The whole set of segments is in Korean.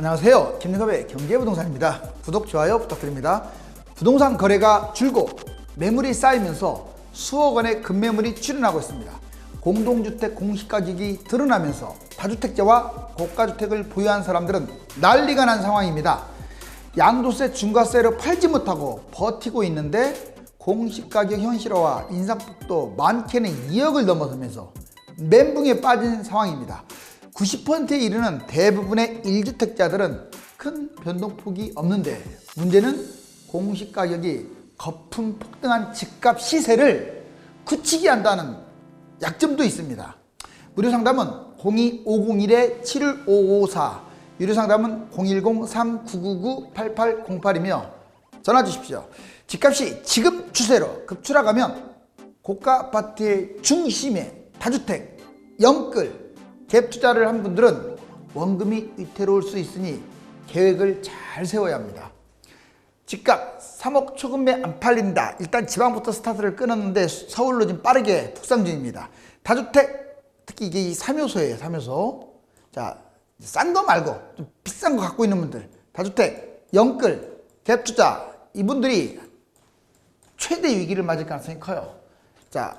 안녕하세요. 김영섭의 경제부동산입니다. 구독, 좋아요 부탁드립니다. 부동산 거래가 줄고 매물이 쌓이면서 수억 원의 급매물이 출현하고 있습니다. 공동주택 공시가격이 드러나면서 다주택자와 고가주택을 보유한 사람들은 난리가 난 상황입니다. 양도세, 중과세를 팔지 못하고 버티고 있는데 공시가격 현실화와 인상폭도 많게는 2억을 넘어서면서 멘붕에 빠진 상황입니다. 90%에 이르는 대부분의 1주택자들은 큰 변동폭이 없는데 문제는 공시가격이 거품 폭등한 집값 시세를 굳히게 한다는 약점도 있습니다. 무료상담은 02-501-71554, 유료상담은 010-3999-8808이며 전화주십시오. 집값이 지금 추세로 급추락하면 고가 아파트의 중심에 다주택, 영끌, 갭 투자를 한 분들은 원금이 위태로울 수 있으니 계획을 잘 세워야 합니다. 집값 3억 초급에 안 팔린다. 일단 지방부터 스타트를 끊었는데 서울로 지금 빠르게 북상 중입니다. 다주택, 특히 이게 이 3요소예요. 3요소. 자, 싼 거 말고 좀 비싼 거 갖고 있는 분들, 다주택, 영끌, 갭 투자, 이분들이 최대 위기를 맞을 가능성이 커요. 자,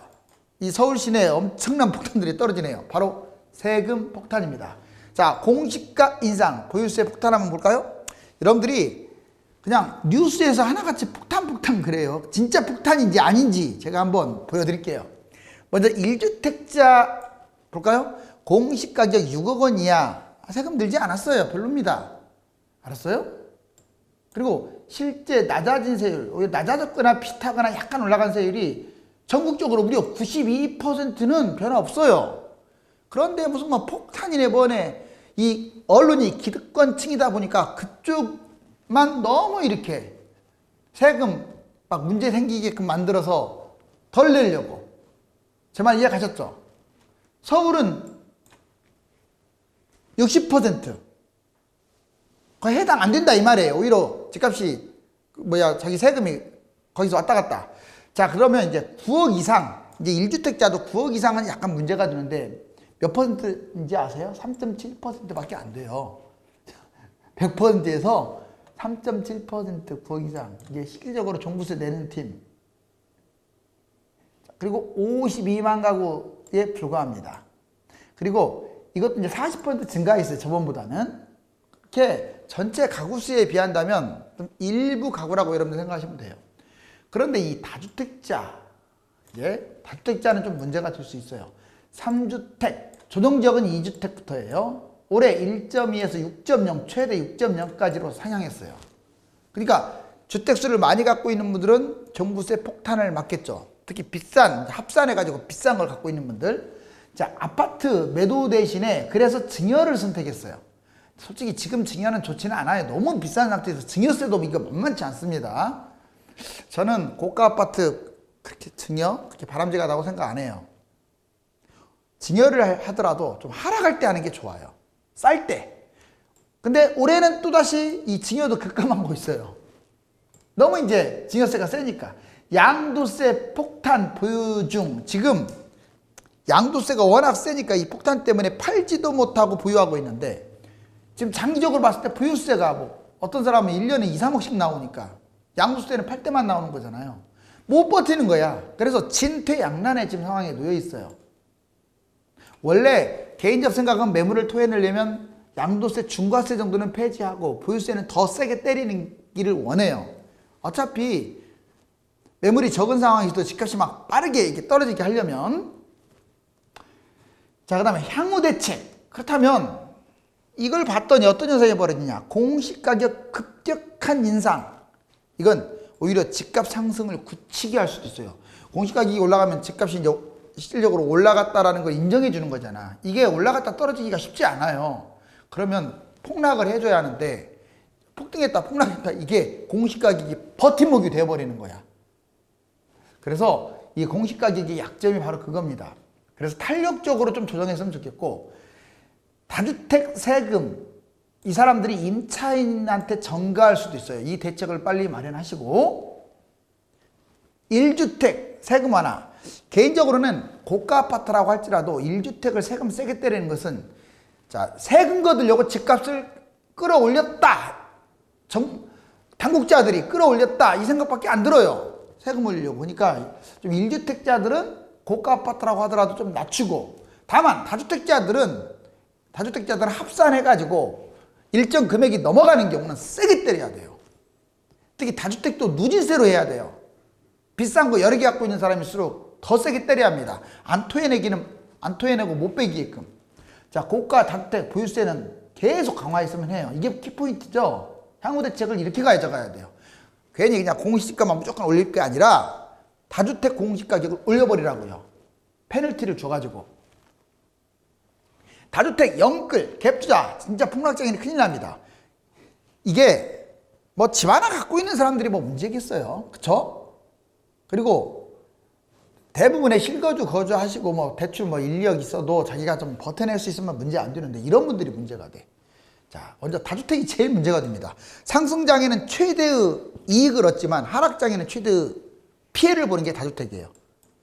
이 서울 시내에 엄청난 폭탄들이 떨어지네요. 바로 세금 폭탄입니다. 자, 공시가 인상, 보유세 폭탄 한번 볼까요? 여러분들이 그냥 뉴스에서 하나같이 폭탄 그래요. 진짜 폭탄인지 아닌지 제가 한번 보여드릴게요. 먼저 1주택자 볼까요? 공시가격 6억 원 이하 세금 들지 않았어요. 별로입니다. 알았어요? 그리고 실제 낮아진 세율, 오히려 낮아졌거나 비슷하거나 약간 올라간 세율이 전국적으로 무려 92%는 변화 없어요. 그런데 무슨 뭐 폭탄이네 뭐네, 이 언론이 기득권층이다 보니까 그쪽만 너무 이렇게 세금 막 문제 생기게끔 만들어서 덜 내려고. 제 말 이해가셨죠? 서울은 60% 거의 해당 안 된다 이 말이에요. 오히려 집값이 자기 세금이 거기서 왔다 갔다. 자, 그러면 이제 9억 이상, 이제 1주택자도 9억 이상은 약간 문제가 되는데 몇 퍼센트인지 아세요? 3.7%밖에 안 돼요. 100%에서 3.7% 9억 이상. 이게 실질적으로 종부세 내는 팀. 그리고 52만 가구에 불과합니다. 그리고 이것도 이제 40% 증가했어요. 저번보다는. 이렇게 전체 가구 수에 비한다면 좀 일부 가구라고 여러분들 생각하시면 돼요. 그런데 이 다주택자, 다주택자는 좀 문제가 될 수 있어요. 3주택, 조정지역은 2주택부터예요. 올해 1.2에서 6.0, 최대 6.0까지로 상향했어요. 그러니까 주택수를 많이 갖고 있는 분들은 종부세 폭탄을 맞겠죠. 특히 비싼, 합산해가지고 비싼 걸 갖고 있는 분들. 자, 아파트 매도 대신에 그래서 증여를 선택했어요. 솔직히 지금 증여는 좋지는 않아요. 너무 비싼 상태에서 증여세도 이거 만만치 않습니다. 저는 고가 아파트 그렇게 증여, 그렇게 바람직하다고 생각 안 해요. 증여를 하더라도 좀 하락할 때 하는 게 좋아요. 쌀 때. 근데 올해는 또다시 이 증여도 급감하고 있어요. 너무 이제 증여세가 세니까. 양도세 폭탄 보유 중. 지금 양도세가 워낙 세니까 이 폭탄 때문에 팔지도 못하고 보유하고 있는데, 지금 장기적으로 봤을 때 보유세가 어떤 사람은 1년에 2, 3억씩 나오니까 양도세는 팔 때만 나오는 거잖아요. 못 버티는 거야. 그래서 진퇴양난의 지금 상황에 놓여 있어요. 원래 개인적 생각은 매물을 토해내려면 양도세, 중과세 정도는 폐지하고 보유세는 더 세게 때리는 길을 원해요. 어차피 매물이 적은 상황에서도 집값이 막 빠르게 이렇게 떨어지게 하려면. 자, 그 다음에 향후 대책. 그렇다면 이걸 봤더니 어떤 현상이 벌어지냐. 공시가격 급격한 인상. 이건 오히려 집값 상승을 굳히게 할 수도 있어요. 공시가격이 올라가면 집값이 이제 실질적으로 올라갔다라는 걸 인정해 주는 거잖아. 이게 올라갔다 떨어지기가 쉽지 않아요. 그러면 폭락을 해줘야 하는데, 폭등했다 폭락했다 이게 공시가격이 버팀목이 되어버리는 거야. 그래서 이 공시가격의 약점이 바로 그겁니다. 그래서 탄력적으로 좀 조정했으면 좋겠고, 다주택 세금, 이 사람들이 임차인한테 전가할 수도 있어요. 이 대책을 빨리 마련하시고, 1주택 세금 완화. 개인적으로는 고가 아파트라고 할지라도 1주택을 세금 세게 때리는 것은, 자, 세금 거두려고 집값을 끌어올렸다. 당국자들이 끌어올렸다. 이 생각밖에 안 들어요. 세금 올리려고. 그러니까 좀 1주택자들은 고가 아파트라고 하더라도 좀 낮추고, 다만 다주택자들은 합산해가지고 일정 금액이 넘어가는 경우는 세게 때려야 돼요. 특히 다주택도 누진세로 해야 돼요. 비싼 거 여러 개 갖고 있는 사람일수록 더 세게 때려야 합니다. 안 토해내고 못 빼기게끔. 자, 고가 다주택 보유세는 계속 강화했으면 해요. 이게 키포인트죠. 향후 대책을 이렇게 가져가야 돼요. 괜히 그냥 공시지가만 무조건 올릴 게 아니라 다주택 공시가격을 올려버리라고요. 페널티를 줘가지고. 다주택 영끌 갭투자 진짜 폭락장애는 큰일 납니다. 이게 뭐 집 하나 갖고 있는 사람들이 뭐 문제겠어요. 그쵸? 그리고 대부분의 실거주 거주하시고 뭐 대출 뭐 1, 2억 있어도 자기가 좀 버텨낼 수 있으면 문제 안 되는데 이런 분들이 문제가 돼. 자, 먼저 다주택이 제일 문제가 됩니다. 상승장에는 최대의 이익을 얻지만 하락장에는 최대의 피해를 보는 게 다주택이에요.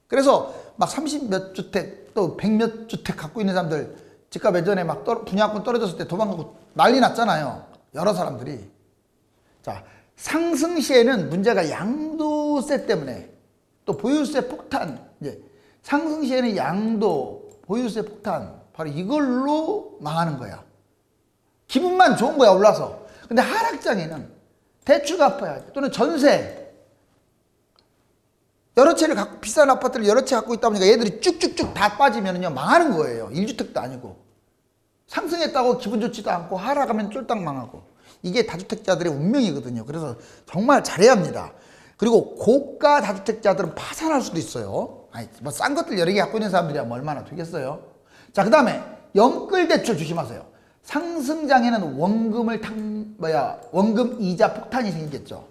그래서 막 30몇 주택 또 100몇 주택 갖고 있는 사람들 집값 예전에 막 분양권 떨어졌을 때 도망가고 난리 났잖아요. 여러 사람들이. 자, 상승 시에는 문제가 양도세 때문에 또 보유세 폭탄, 이제 상승 시에는 양도, 보유세 폭탄, 바로 이걸로 망하는 거야. 기분만 좋은 거야, 올라서. 근데 하락장에는 대출 갚아야 돼. 또는 전세. 여러 채를 갖고, 비싼 아파트를 여러 채 갖고 있다 보니까 얘들이 쭉쭉쭉 다 빠지면요, 망하는 거예요. 1주택도 아니고. 상승했다고 기분 좋지도 않고, 하락하면 쫄딱 망하고. 이게 다주택자들의 운명이거든요. 그래서 정말 잘해야 합니다. 그리고 고가 다주택자들은 파산할 수도 있어요. 아니, 뭐 싼 것들 여러 개 갖고 있는 사람들이야 뭐 얼마나 되겠어요. 자, 그 다음에 영끌 대출 조심하세요. 상승장에는 원금 이자 폭탄이 생기겠죠.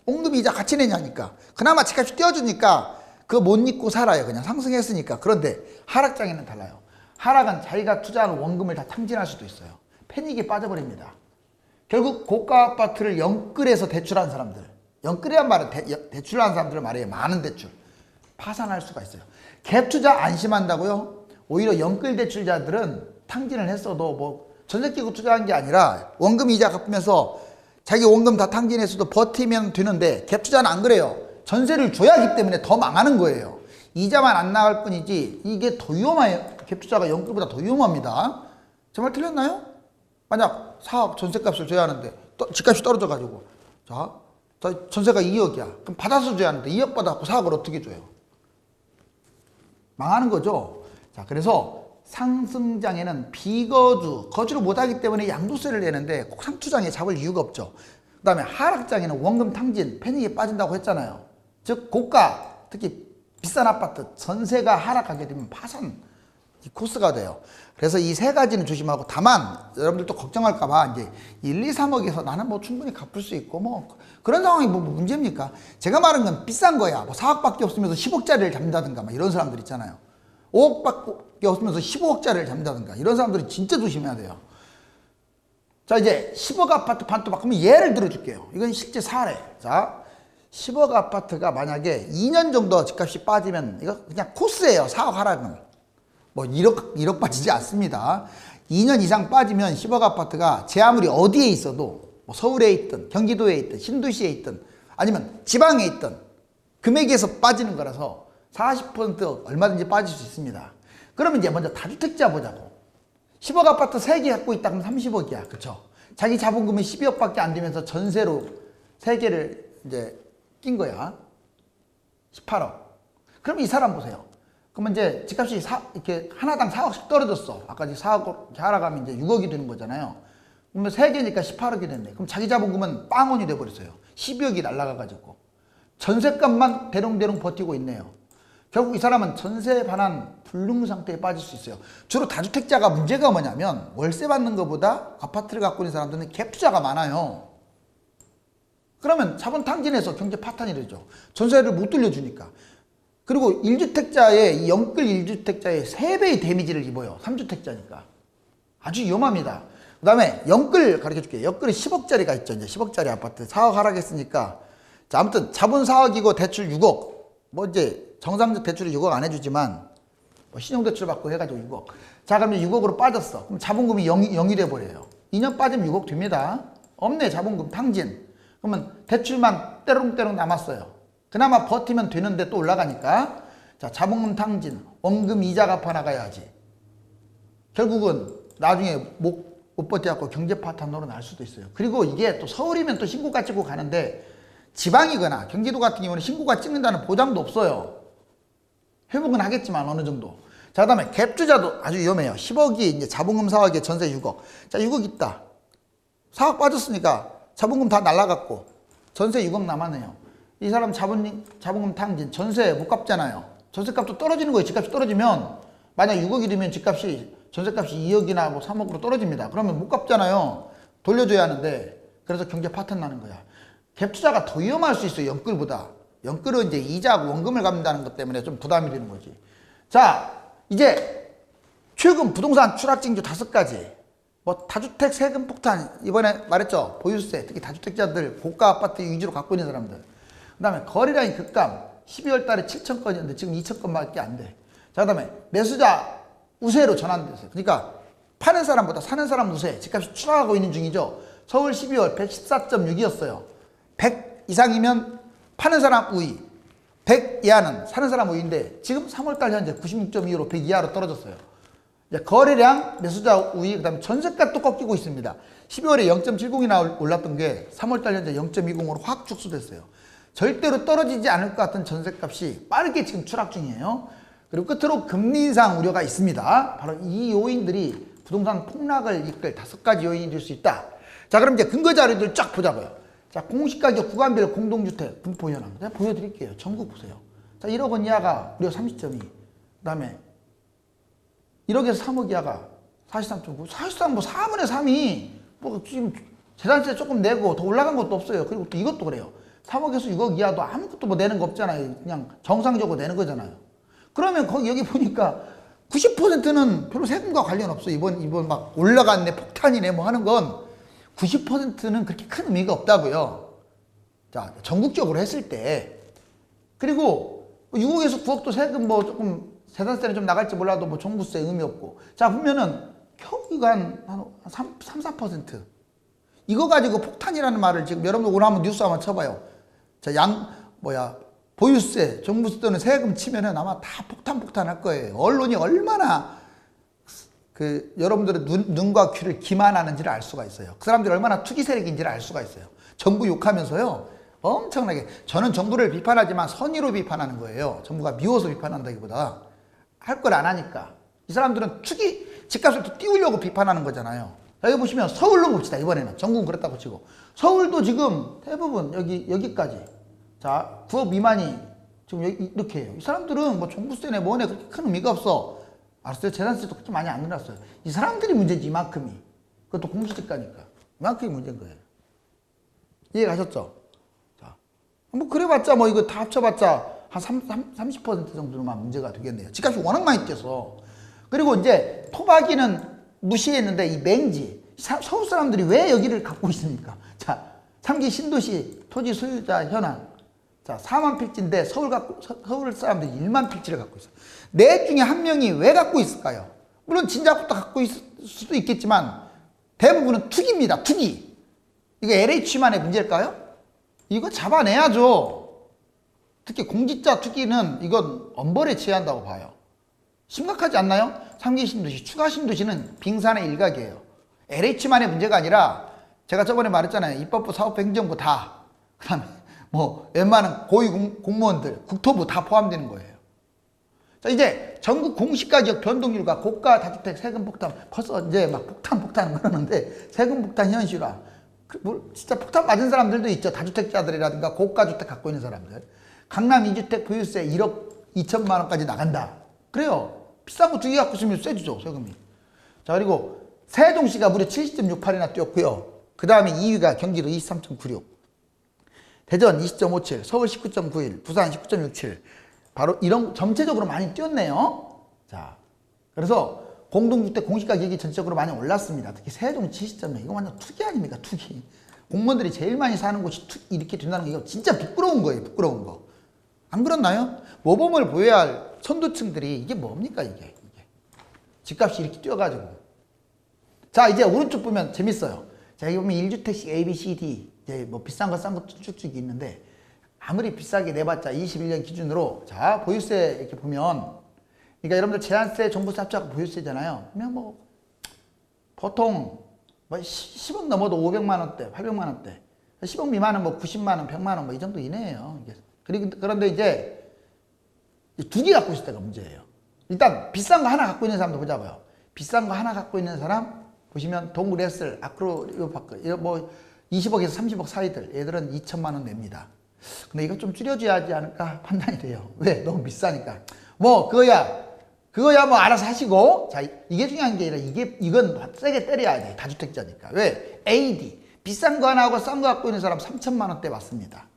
원금 이자 같이 내냐니까. 그나마 집값이 뛰어주니까 그거 못 잊고 살아요. 그냥 상승했으니까. 그런데 하락장에는 달라요. 하락은 자기가 투자한 원금을 다 탕진할 수도 있어요. 패닉에 빠져버립니다. 결국 고가 아파트를 영끌해서 대출한 사람들, 영끌이란 말은 대출한 사람들을 말해요. 많은 대출. 파산할 수가 있어요. 갭 투자 안심한다고요? 오히려 영끌 대출자들은 탕진을 했어도 뭐 전세 끼고 투자한 게 아니라 원금 이자 갚으면서 자기 원금 다 탕진했어도 버티면 되는데 갭 투자는 안 그래요. 전세를 줘야 하기 때문에 더 망하는 거예요. 이자만 안 나갈 뿐이지 이게 더 위험해요. 갭 투자가 영끌보다 더 위험합니다. 제 말 틀렸나요? 만약 4억 전세값을 줘야 하는데 집값이 떨어져가지고 자 전세가 2억이야. 그럼 받아서 줘야 하는데 2억 받아갖고 4억을 어떻게 줘요? 망하는 거죠. 자, 그래서 상승장에는 거주를 못하기 때문에 양도세를 내는데 꼭 상투장에 잡을 이유가 없죠. 그 다음에 하락장에는 원금 탕진, 패닉에 빠진다고 했잖아요. 즉 고가, 특히 비싼 아파트, 전세가 하락하게 되면 파산 이 코스가 돼요. 그래서 이 세 가지는 조심하고, 다만 여러분들도 걱정할까 봐 이제 1, 2, 3억에서 나는 뭐 충분히 갚을 수 있고 뭐 그런 상황이 뭐 문제입니까? 제가 말한 건 비싼 거야. 뭐 4억밖에 없으면서 10억짜리를 잡는다든가 막 이런 사람들 있잖아요. 5억밖에 없으면서 15억짜리를 잡는다든가 이런 사람들이 진짜 조심해야 돼요. 자, 이제 10억 아파트 판도 바꾸면 예를 들어줄게요. 이건 실제 사례. 자, 10억 아파트가 만약에 2년 정도 집값이 빠지면 이거 그냥 코스예요. 4억 하락은. 뭐 1억 빠지지 않습니다. 2년 이상 빠지면 10억 아파트가 제 아무리 어디에 있어도 뭐 서울에 있든 경기도에 있든 신도시에 있든 아니면 지방에 있든 금액에서 빠지는 거라서 40% 얼마든지 빠질 수 있습니다. 그러면 이제 먼저 다주택자 보자고. 10억 아파트 3개 갖고 있다 그러면 30억이야. 그쵸? 자기 자본금은 12억밖에 안 되면서 전세로 3개를 이제 낀 거야. 18억. 그럼 이 사람 보세요. 그러면 이제 집값이 이렇게 하나당 4억씩 떨어졌어. 아까 4억 이렇게 하락하면 이제 6억이 되는 거잖아요. 그러면 3개니까 18억이 됐네. 그럼 자기 자본금은 빵원이 돼버렸어요. 12억이 날라가가지고. 전세값만 대롱대롱 버티고 있네요. 결국 이 사람은 전세에 반한 불능 상태에 빠질 수 있어요. 주로 다주택자가 문제가 뭐냐면 월세 받는 것보다 아파트를 갖고 있는 사람들은 갭 투자가 많아요. 그러면 자본 탕진해서 경제 파탄이 되죠. 전세를 못 돌려주니까. 그리고 1주택자의 이 영끌 1주택자의 3배의 데미지를 입어요. 3주택자니까. 아주 위험합니다. 그 다음에 영끌 가르쳐줄게요. 영끌이 10억짜리가 있죠. 이제 10억짜리 아파트 4억 하락했으니까. 자, 아무튼 자본 4억이고 대출 6억. 뭐 이제 정상적 대출을 6억 안 해주지만 뭐 신용대출 받고 해가지고 6억. 자, 그러면 6억으로 빠졌어. 그럼 자본금이 0이 돼버려요. 2년 빠지면 6억 됩니다. 없네, 자본금 탕진. 그러면 대출만 때롱때롱 남았어요. 그나마 버티면 되는데 또 올라가니까. 자, 자본금 탕진, 원금 이자 갚아 나가야지. 결국은 나중에 못 버텨갖고 경제 파탄으로 날 수도 있어요. 그리고 이게 또 서울이면 또 신고가 찍고 가는데 지방이거나 경기도 같은 경우는 신고가 찍는다는 보장도 없어요. 회복은 하겠지만 어느 정도. 자, 그 다음에 갭 투자도 아주 위험해요. 10억이 이제 자본금 4억에 전세 6억. 자, 6억 있다. 4억 빠졌으니까 자본금 다 날라갔고 전세 6억 남았네요. 이 사람 자본금 탕진, 전세 못 갚잖아요. 전세값도 떨어지는 거예요. 집값이 떨어지면 만약 6억이 되면 집값이 전세값이 2억이나 뭐 3억으로 떨어집니다. 그러면 못 갚잖아요. 돌려줘야 하는데. 그래서 경제 파탄 나는 거야. 갭 투자가 더 위험할 수 있어요. 연끌보다. 연끌은 이제 이자하고 원금을 갚는다는 것 때문에 좀 부담이 되는 거지. 자, 이제 최근 부동산 추락징조 5가지. 뭐 다주택 세금 폭탄, 이번에 말했죠. 보유세, 특히 다주택자들 고가 아파트 위주로 갖고 있는 사람들. 그 다음에 거래량이 급감. 12월 달에 7천 건이었는데 지금 2천 건밖에 안 돼. 자, 그 다음에 매수자 우세로 전환됐어요. 그러니까 파는 사람보다 사는 사람 우세. 집값이 추락하고 있는 중이죠. 서울 12월 114.6이었어요. 100 이상이면 파는 사람 우위, 100 이하는 사는 사람 우위인데 지금 3월달 현재 96.25로 100 이하로 떨어졌어요. 거래량, 매수자 우위, 그 다음에 전세값도 꺾이고 있습니다. 12월에 0.70이나 올랐던 게 3월달 현재 0.20으로 확 축소됐어요. 절대로 떨어지지 않을 것 같은 전세값이 빠르게 지금 추락 중이에요. 그리고 끝으로 금리 인상 우려가 있습니다. 바로 이 요인들이 부동산 폭락을 이끌 5가지 요인이 될 수 있다. 자, 그럼 이제 근거 자료들 쫙 보자고요. 자, 공시가격 구간별 공동주택 분포 현황. 제가 보여드릴게요. 전국 보세요. 자, 1억 원 이하가 무려 30.2. 그 다음에 1억에서 3억 이하가 43.9. 사실상 뭐 4분의 3이 뭐 지금 재산세 조금 내고 더 올라간 것도 없어요. 그리고 또 이것도 그래요. 3억에서 6억 이하도 아무것도 뭐 내는 거 없잖아요. 그냥 정상적으로 내는 거잖아요. 그러면 거기 여기 보니까 90%는 별로 세금과 관련 없어. 이번 막 올라갔네, 폭탄이네 뭐 하는 건 90%는 그렇게 큰 의미가 없다고요. 자, 전국적으로 했을 때. 그리고 6억에서 9억도 세금 뭐 조금 재산세는 좀 나갈지 몰라도 뭐 종부세 의미 없고. 자, 보면은 겨우 이거 한 3, 4%. 이거 가지고 폭탄이라는 말을 지금 여러분들 오늘 한번 뉴스 한번 쳐봐요. 자, 보유세, 종부세 또는 세금 치면은 아마 다 폭탄 할 거예요. 언론이 얼마나 여러분들의 눈과 귀를 기만하는지를 알 수가 있어요. 그 사람들이 얼마나 투기 세력인지를 알 수가 있어요. 정부 욕하면서요. 엄청나게. 저는 정부를 비판하지만 선의로 비판하는 거예요. 정부가 미워서 비판한다기보다 할 걸 안 하니까. 이 사람들은 투기, 집값을 또 띄우려고 비판하는 거잖아요. 여기 보시면 서울로 봅시다. 이번에는 전국은 그렇다고 치고. 서울도 지금 대부분 여기까지. 자, 9억 미만이 지금 이렇게 해요. 이 사람들은 뭐 종부세네 뭐네 그렇게 큰 의미가 없어. 알았어요? 재산세도 그렇게 많이 안 늘었어요. 이 사람들이 문제지, 이만큼이. 그것도 공시지가니까. 이만큼이 문제인 거예요. 이해가셨죠? 자, 뭐 그래봤자 뭐 이거 다 합쳐봤자 한 30% 정도만 문제가 되겠네요. 집값이 워낙 많이 뛰어서. 그리고 이제 토박이는 무시했는데 이 맹지. 서울 사람들이 왜 여기를 갖고 있습니까? 자, 3기 신도시 토지 소유자 현황. 자, 4만 필지인데 서울 사람들이 1만 필지를 갖고 있어요. 넷 중에 한 명이 왜 갖고 있을까요? 물론 진작부터 갖고 있을 수도 있겠지만 대부분은 투기입니다. 투기. 이거 LH만의 문제일까요? 이거 잡아내야죠. 특히 공직자 투기는 이건 엄벌에 처한다고 봐요. 심각하지 않나요? 3기 신도시, 추가 신도시는 빙산의 일각이에요. LH만의 문제가 아니라 제가 저번에 말했잖아요. 입법부, 사업부, 행정부 다. 그 다음에 뭐 웬만한 고위 공무원들, 국토부 다 포함되는 거예요. 자, 이제 전국 공시가격 변동률과 고가 다주택 세금 폭탄, 벌써 이제 막 폭탄 그러는데 세금 폭탄 현실화. 진짜 폭탄 맞은 사람들도 있죠. 다주택자들이라든가 고가 주택 갖고 있는 사람들. 강남 2주택 보유세 1억 2천만 원까지 나간다. 그래요. 비싼 거 2개 갖고 있으면 세주죠, 세금이. 자, 그리고 세종시가 무려 70.68이나 뛰었고요. 그 다음에 2위가 경기도 23.96. 대전 20.57, 서울 19.91, 부산 19.67. 바로 이런 전체적으로 많이 뛰었네요. 자, 그래서 공동주택 공시가격이 전체적으로 많이 올랐습니다. 특히 세종 70.6. 이거 완전 투기 아닙니까? 투기. 공무원들이 제일 많이 사는 곳이 이렇게 된다는 게 이거 진짜 부끄러운 거예요. 부끄러운 거. 안 그렇나요? 모범을 보여야 할 선두층들이 이게 뭡니까 이게. 집값이 이렇게 뛰어가지고. 자, 이제 오른쪽 보면 재밌어요. 자, 여기 보면 1주택씩 A, B, C, D. 이제 뭐 비싼 거 싼 거 쭉쭉 있는데, 아무리 비싸게 내봤자 21년 기준으로, 자, 보유세 이렇게 보면, 그러니까 여러분들 제한세, 종부세 합쳐서 보유세잖아요. 그러면 뭐, 보통, 뭐 10억 넘어도 500만 원대, 800만 원대. 10억 미만은 뭐 90만 원, 100만 원 뭐 이 정도 이내예요. 그런데 이제 두 개 갖고 있을 때가 문제예요. 일단 비싼 거 하나 갖고 있는 사람도 보자고요. 비싼 거 하나 갖고 있는 사람 보시면 동그레슬, 아크로, 이거 뭐 20억에서 30억 사이들 얘들은 2천만 원 냅니다. 근데 이거 좀 줄여줘야 하지 않을까 판단이 돼요. 왜? 너무 비싸니까. 뭐 그거야 뭐 알아서 하시고. 자, 이게 중요한 게 아니라 이건 세게 때려야 돼. 다주택자니까. 왜? AD 비싼 거 하나 하고 싼 거 갖고 있는 사람 3천만 원대 맞습니다.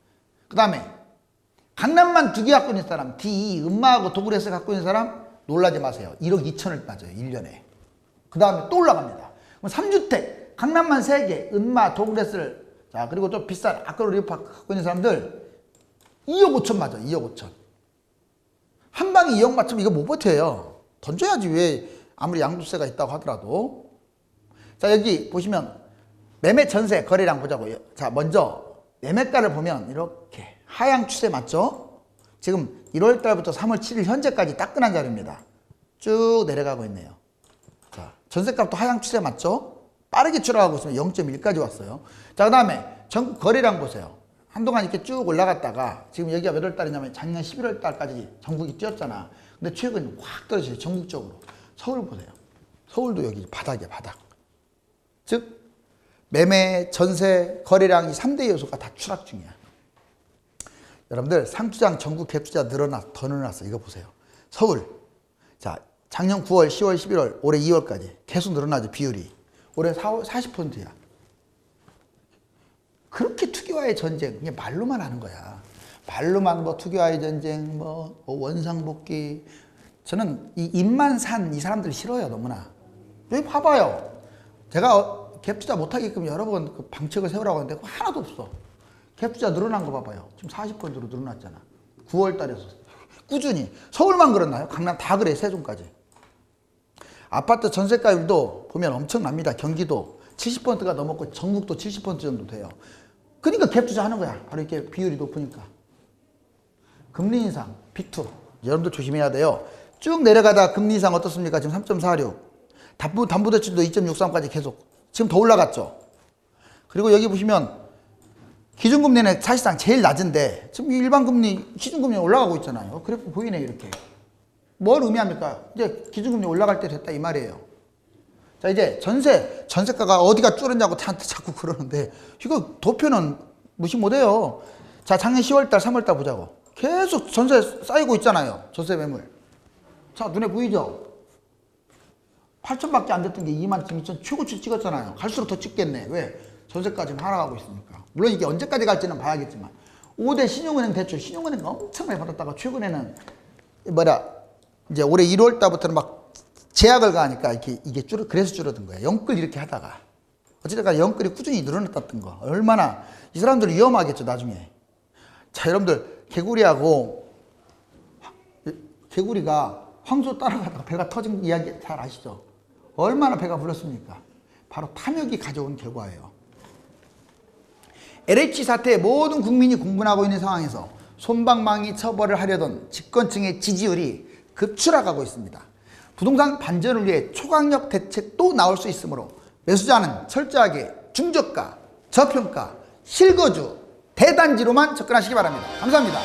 그 다음에 강남만 두 개 갖고 있는 사람, D, 음마하고 도그레스 갖고 있는 사람 놀라지 마세요. 1억 2천을 따져요. 1년에. 그 다음에 또 올라갑니다. 그럼 3주택, 강남만 3개, 음마, 도그레스를, 자, 그리고 또 비싼 아크로 리오파크 갖고 있는 사람들 2억 5천 맞아. 2억 5천. 한 방에 2억 맞추면 이거 못 버텨요. 던져야지. 왜 아무리 양도세가 있다고 하더라도. 자, 여기 보시면 매매 전세 거래량 보자고요. 자, 먼저 매매가를 보면 이렇게 하향 추세 맞죠? 지금 1월 달부터 3월 7일 현재까지 따끈한 자료입니다. 쭉 내려가고 있네요. 자, 전세값도 하향 추세 맞죠? 빠르게 추락하고 있으면 0.1까지 왔어요. 자, 그 다음에 전국 거래량 보세요. 한동안 이렇게 쭉 올라갔다가 지금 여기가 몇 월 달이냐면 작년 11월 달까지 전국이 뛰었잖아. 근데 최근 확 떨어져요. 전국적으로. 서울 보세요. 서울도 여기 바닥이야, 바닥. 즉 매매, 전세, 거래량 이 3대 요소가 다 추락 중이야. 여러분들 상투장 전국 갭투자 더 늘어났어. 이거 보세요. 서울. 자, 작년 9월, 10월, 11월, 올해 2월까지 계속 늘어나죠. 비율이. 올해 40%야. 그렇게 투기와의 전쟁, 그냥 말로만 하는 거야. 말로만 뭐 투기와의 전쟁, 뭐 원상복귀. 저는 이 입만 산 이 사람들 싫어요. 너무나. 여기 봐봐요. 제가 갭투자 못하게끔 여러 번 그 방책을 세우라고 하는데 하나도 없어. 갭투자 늘어난 거 봐봐요. 지금 40%로 늘어났잖아. 9월 달에서. 꾸준히. 서울만 그렇나요? 강남 다 그래. 세종까지. 아파트 전세가율도 보면 엄청납니다. 경기도 70%가 넘었고 전국도 70% 정도 돼요. 그러니까 갭투자 하는 거야. 바로 이렇게 비율이 높으니까. 금리 인상, 빅2. 여러분들 조심해야 돼요. 쭉 내려가다 금리 인상 어떻습니까? 지금 3.46. 담보대출도 2.63까지 계속. 지금 더 올라갔죠. 그리고 여기 보시면 기준금리는 사실상 제일 낮은데 지금 일반금리, 시중금리 올라가고 있잖아요. 그래프 보이네 이렇게. 뭘 의미합니까? 이제 기준금리 올라갈 때 됐다 이 말이에요. 자, 이제 전세가가 어디가 줄었냐고 저한테 자꾸 그러는데 이거 도표는 무시 못해요. 자, 작년 10월달, 3월달 보자고. 계속 전세 쌓이고 있잖아요. 전세 매물. 자, 눈에 보이죠? 8천밖에 안 됐던 게 2만 2천 최고치 찍었잖아요. 갈수록 더 찍겠네. 왜? 전세까지 하락하고 있으니까. 물론 이게 언제까지 갈지는 봐야겠지만 5대 신용은행 대출, 신용은행 엄청나게 받았다가 최근에는 이제 올해 1월 달부터는 막 제약을 가니까 이게 그래서 줄어든 거예요. 영끌 이렇게 하다가 어찌됐건 영끌이 꾸준히 늘어났다던 거. 얼마나 이 사람들 위험하겠죠 나중에. 자, 여러분들 개구리가 황소 따라가다가 배가 터진 이야기 잘 아시죠? 얼마나 배가 불렀습니까? 바로 탐욕이 가져온 결과예요. LH 사태에 모든 국민이 공분하고 있는 상황에서 솜방망이 처벌을 하려던 집권층의 지지율이 급추락하고 있습니다. 부동산 반전을 위해 초강력 대책도 나올 수 있으므로 매수자는 철저하게 중저가, 저평가, 실거주, 대단지로만 접근하시기 바랍니다. 감사합니다.